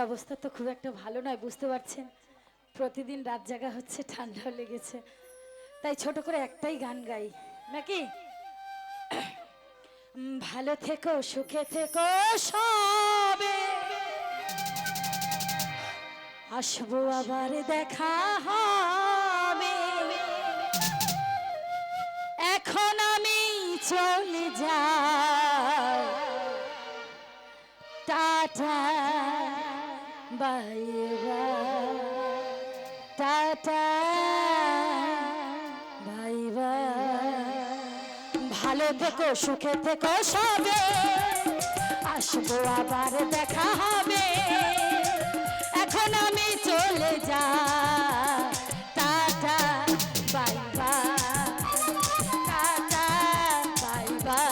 অবস্থা তো খুব একটা ভালো নয়, বুঝতে পারছেন। প্রতিদিন রাত জাগা হচ্ছে, ঠান্ডাও লেগেছে, তাই ছোট করে একটাই গান গাই নাকি। ভালো থেকো, সুখে থেকো সবে, আসবো আবার দেখা হবে। এখন আমি চলে যাই, tata bye bye, tata bye bye. ভালো থেকো, সুখে থেকো সবে, আসবো আবার দেখা হবে। এখন আমি চলে যাই, tata bye bye, tata bye bye.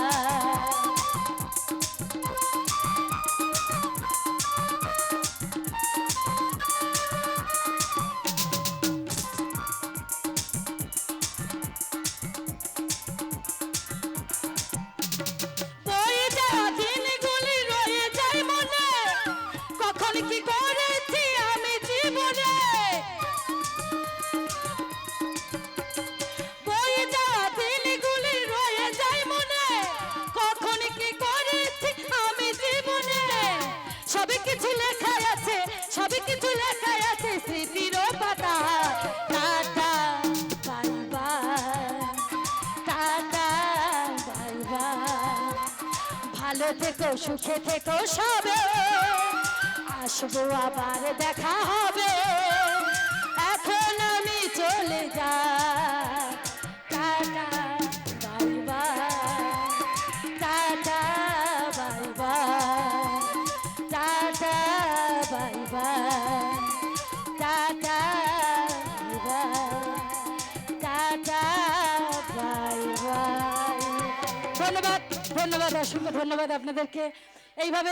সবই কিছু লেখা আছে, সবই কিছু লেখা আছে স্মৃতির পাতা। Tata bye bye, tata bye bye. ভালো থেকো, সুখে থেকো সবে, আসবো আবার দেখা হবে। এখন আমি চলে যাই, tata bye bye, tata bye bye, tata bye bye, tata bye, tata bye bye. ধন্যবাদ, ধন্যবাদ, অসংখ্য ধন্যবাদ আপনাদেরকে। এইভাবে